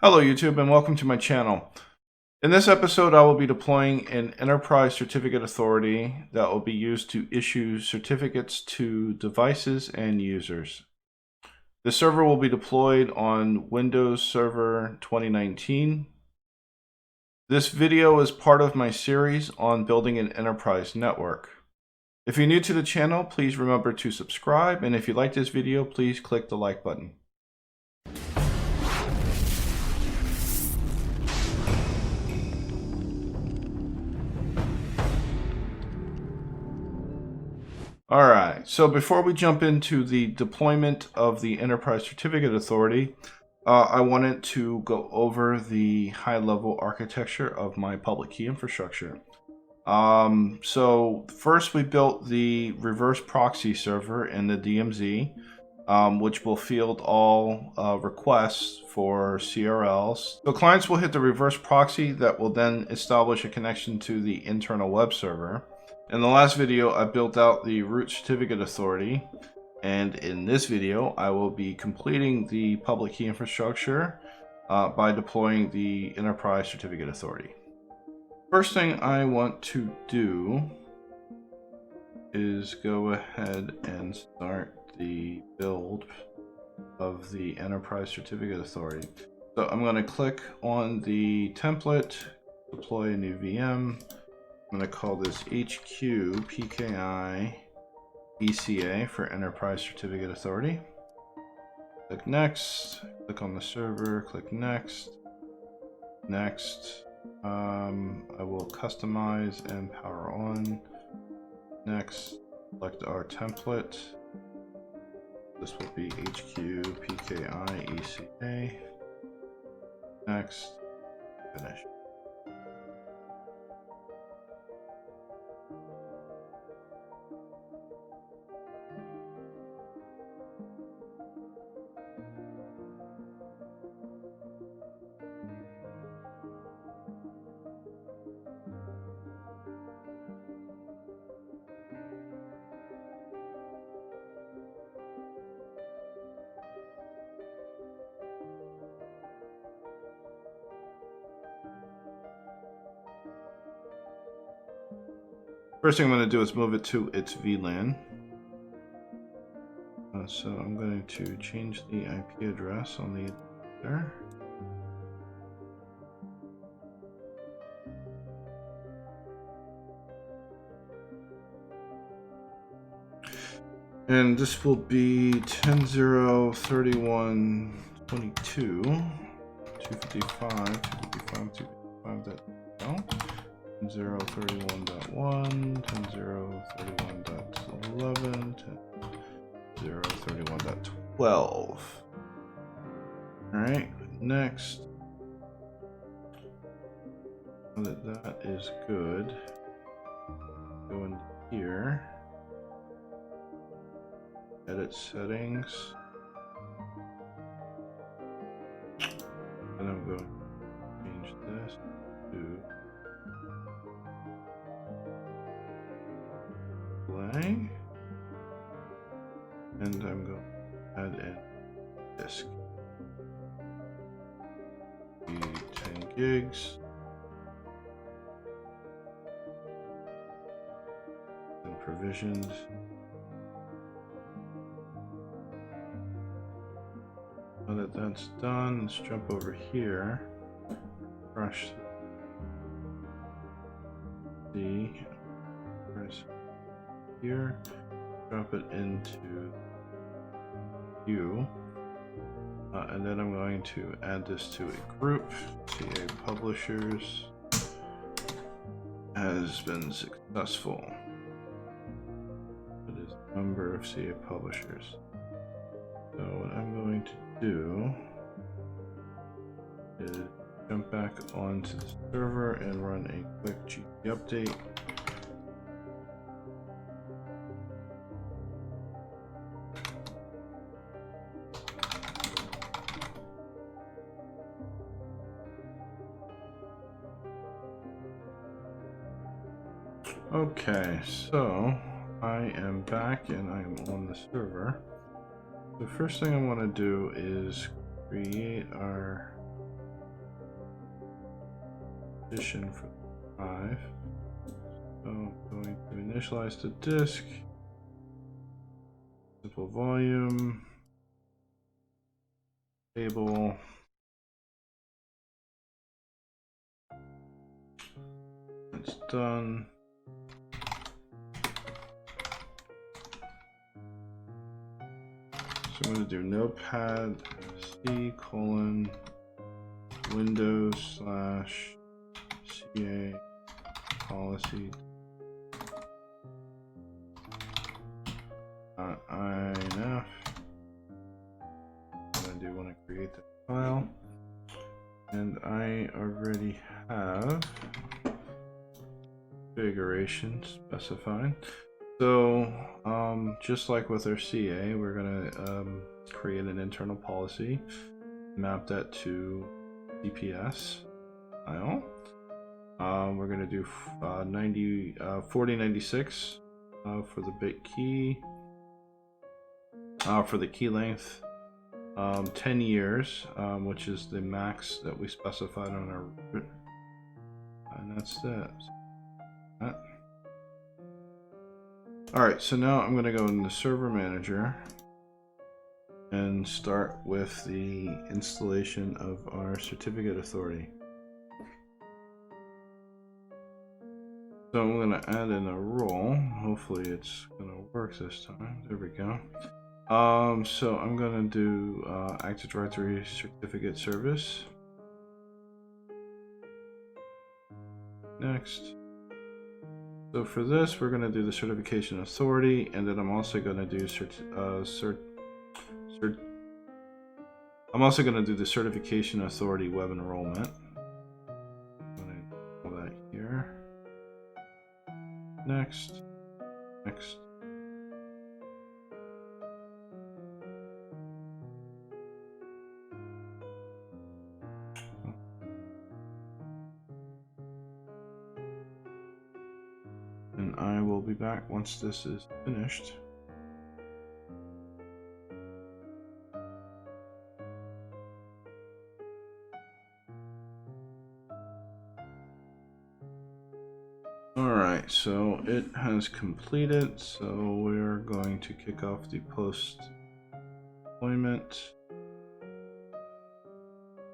Hello YouTube and welcome to my channel. In this episode I will be deploying an enterprise certificate authority that will be used to issue certificates to devices and users. The server will be deployed on Windows Server 2019. This video is part of my series on building an enterprise network. If you're new to the channel, please remember to subscribe, and if you like this video, please click the like button. Alright, so before we jump into the deployment of the Enterprise Certificate Authority, I wanted to go over the high-level architecture of my public key infrastructure. So first we built the reverse proxy server in the DMZ, which will field all requests for CRLs. So clients will hit the reverse proxy that will then establish a connection to the internal web server. In the last video, I built out the root certificate authority, and in this video, I will be completing the public key infrastructure by deploying the enterprise certificate authority. First thing I want to do is go ahead and start the build of the enterprise certificate authority. So I'm going to click on the template, deploy a new VM. I'm going to call this HQ PKI ECA for Enterprise Certificate Authority. Click Next, click on the server, click Next, Next. I will customize and power on. Next, select our template. This will be HQ PKI ECA. Next, finish. First thing I'm going to do is move it to its VLAN. So I'm going to change the IP address on the there. And this will be 10.0.31.22, 255, 10.0.31.1, 10.0.31.11, 10.0.31.12. Alright, next. Now that that is good, go in here, edit settings, and I'm going to change this to play, and I'm going to add in disk. Be 10 gigs. And provisioned. Now that that's done, let's jump over here. Brush the here, drop it into queue, and then I'm going to add this to a group. CA Publishers has been successful. It is the number of CA Publishers. So what I'm going to do is jump back onto the server and run a quick GP update. Okay, so I am back and I am on the server. The first thing I want to do is create our partition for 5. So I'm going to initialize the disk, simple volume, table, that's done. So I'm going to do notepad C : Windows/CA policy .inf. I do want to create the file, and I already have configuration specified. So just like with our CA, we're going to create an internal policy, map that to CPS file. We're going to do 4096 for the bit key, for the key length, 10 years, which is the max that we specified on our root, and that's that. Alright, so now I'm going to go in the server manager and start with the installation of our certificate authority. So I'm going to add in a role. Hopefully it's going to work this time. There we go. So I'm going to do Active Directory certificate service. Next. So for this, we're going to do the certification authority, and then I'm also going to do the certification authority web enrollment. I'm going to call that here. Next. Next. And I will be back once this is finished. Alright, so it has completed, so we're going to kick off the post deployment.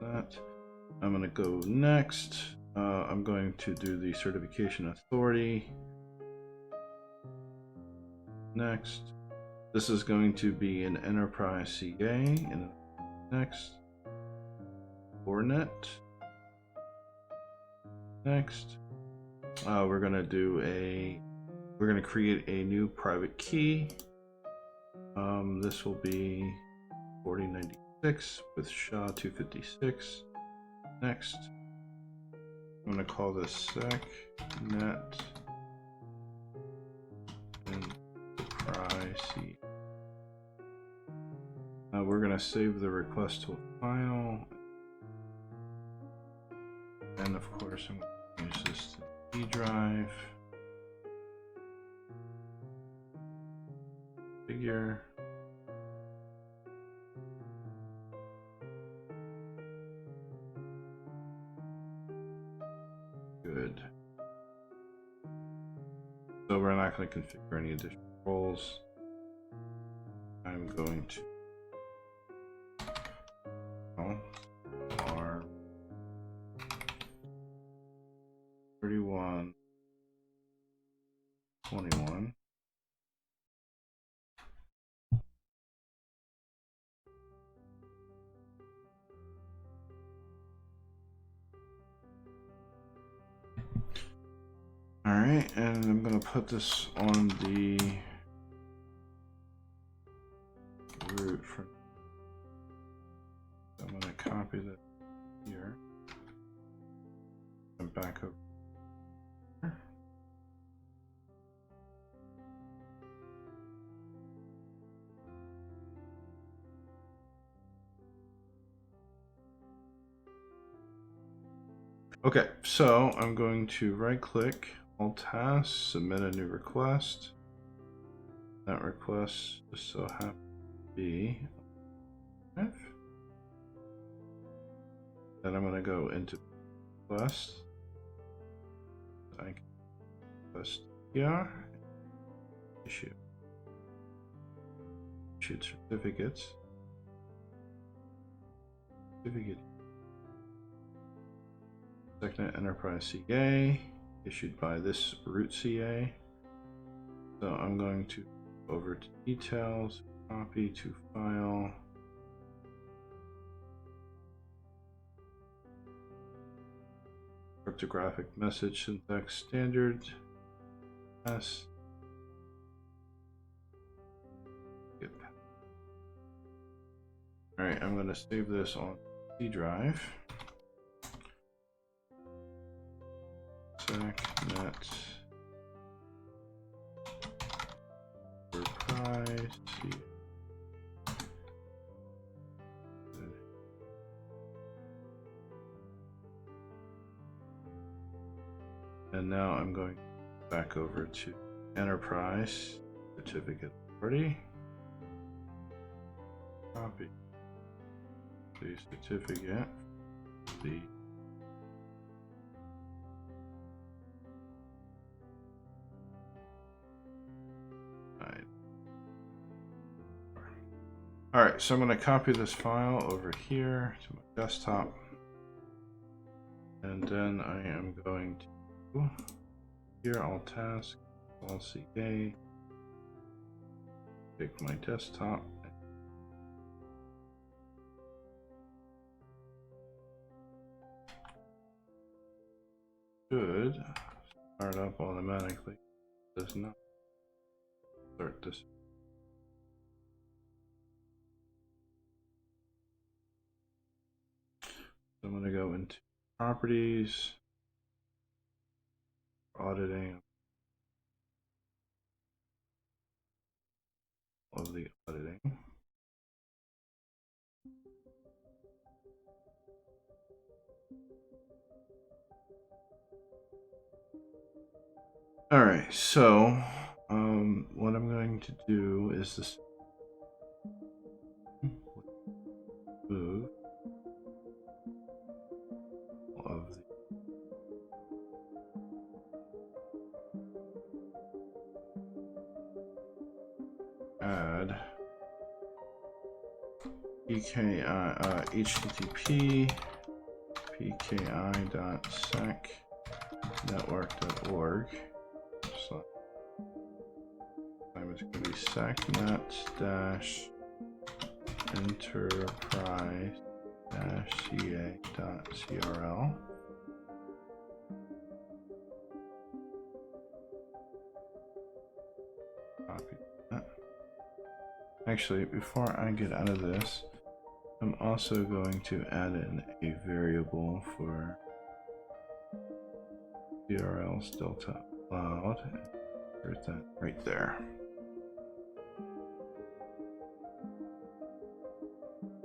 That. I'm going to go next. I'm going to do the certification authority. Next. This is going to be an Enterprise CA. And next. Coordinate. Next. We're going to create a new private key. This will be 4096 with SHA-256. Next. I'm going to call this SECNET Enterprise CA. We're going to save the request to a file. And of course, I'm going to use this to D drive. Figure. Good. So we're not going to configure any additional roles. I'm going to R 3121. All right, and I'm going to put this on the root for. I'm going to copy that here and back over. Okay, so I'm going to right click, all tasks, submit a new request. That request just so happens to be F. Then I'm going to go into request, I can just here issued certificate SECNET Enterprise CA issued by this root CA. So I'm going to go over to details, copy to file. Cryptographic message syntax standard. S. Alright, I'm going to save this on C drive. SECNET Enterprise CA. And now I'm going back over to Enterprise Certificate Authority. Copy the certificate. Alright, so I'm going to copy this file over here to my desktop. And then I am going to here all tasks, all CA, take my desktop. Should start up automatically. Does not start this. So I'm going to go into properties, auditing of the auditing. All right, so what I'm going to do is this move of the add PKI HTTP PKI.SECNetwork.org. So it's going to be SECNET-Enterprise-CA.CRL. Copy that. Actually, before I get out of this, I'm also going to add in a variable for CRL's Delta Cloud. Put that right there.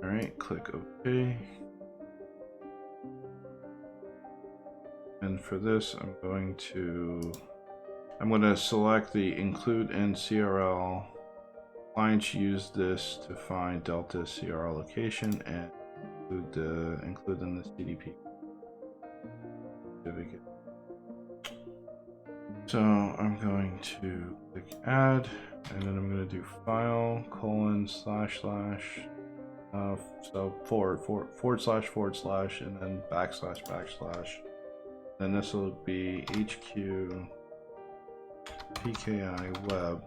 All right, click OK. And for this, I'm going to select the include in CRL. Clients use this to find Delta CRL location and include in the CDP certificate. So I'm going to click add, and then I'm going to do file : / so forward // and then // then this will be HQ PKI web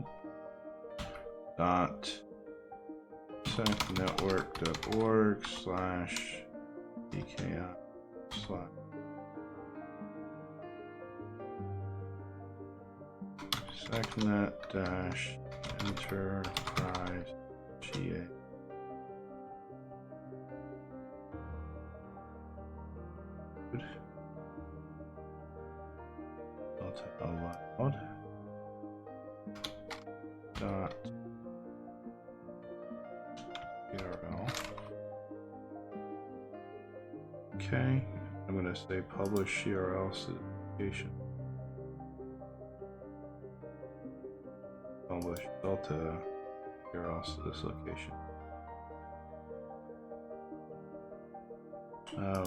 .secnetwork.org /PKI SECNET-Enterprise CA. Delta allowed. .url. Okay, I'm going to say publish CRL certification. Publish Delta URL to this location.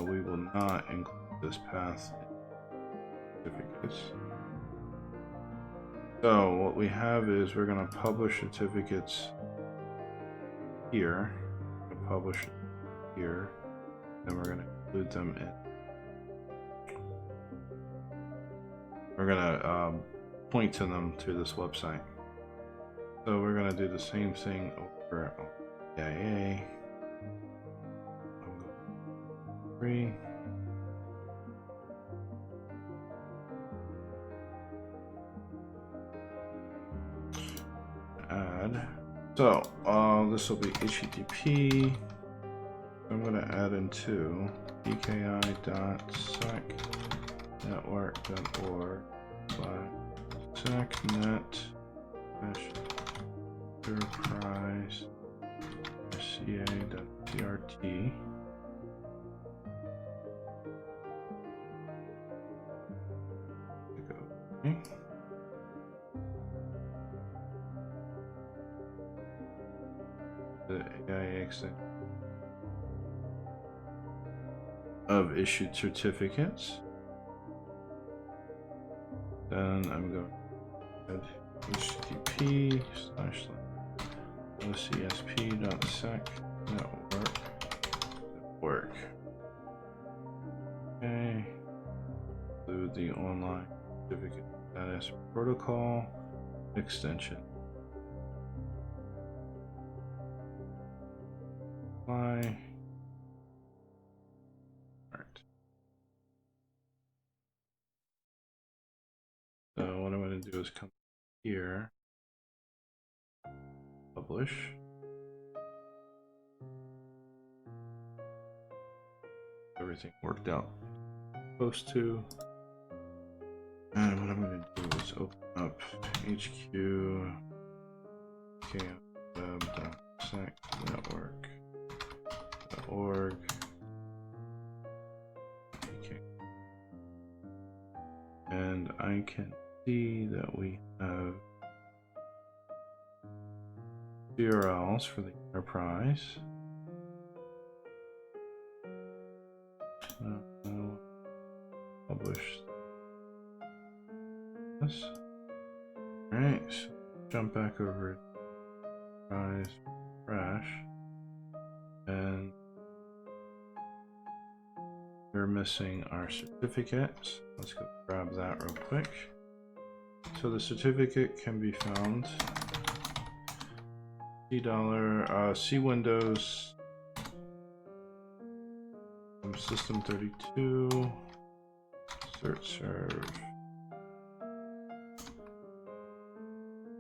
We will not include this path certificates. So what we have is we're going to publish certificates here. Publish it here. Then we're going to include them in. We're going to point to them to this website. So we're going to do the same thing over AIA. Free. Add. So this will be HTTP. I'm going to add into pki.secnetwork.org/SECNET Enterprise CA.trt. Okay. The AIA extension of issued certificates. Then I'm going to add http://ocsp.secnetwork.org. Okay. Include the online certificate status protocol extension. Apply. Alright. So what I'm going to do is come here, publish. Everything worked out supposed to. And what I'm going to do is open up HQ web.secnetwork.org. Okay. And I can see that we have URLs for the enterprise. Publish this. Alright, so jump back over to enterprise, crash, and we're missing our certificate. Let's go grab that real quick. So the certificate can be found C Windows System 32 cert serve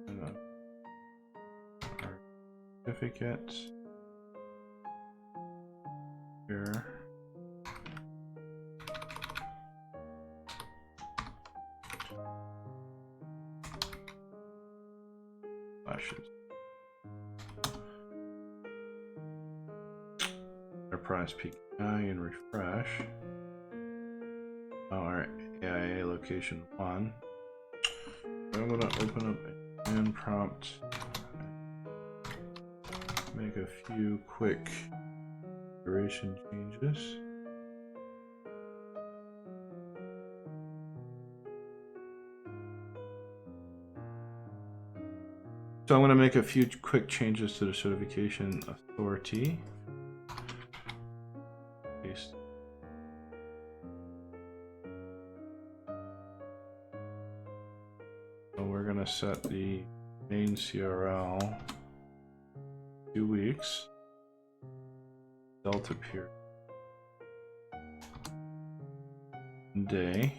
and our certificate here. Flashes. Enterprise PKI and refresh. Our AIA location 1. I'm going to open up a command prompt. Make a few quick configuration changes. So I'm going to make a few quick changes to the certification authority. Paste. So we're going to set the main CRL 2 weeks. Delta period. Day.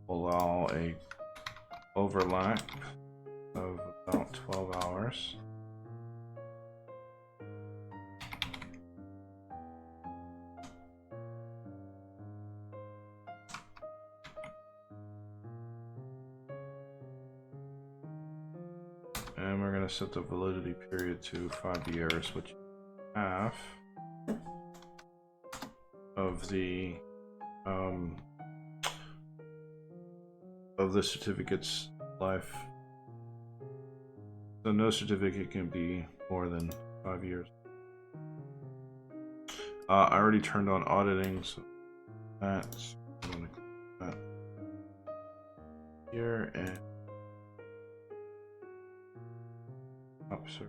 Allow a overlap of about 12 hours. And we're going to set the validity period to 5 years, which is half of the certificate's life. So no certificate can be more than 5 years. I already turned on auditing, so that's I'm gonna click that here and officer.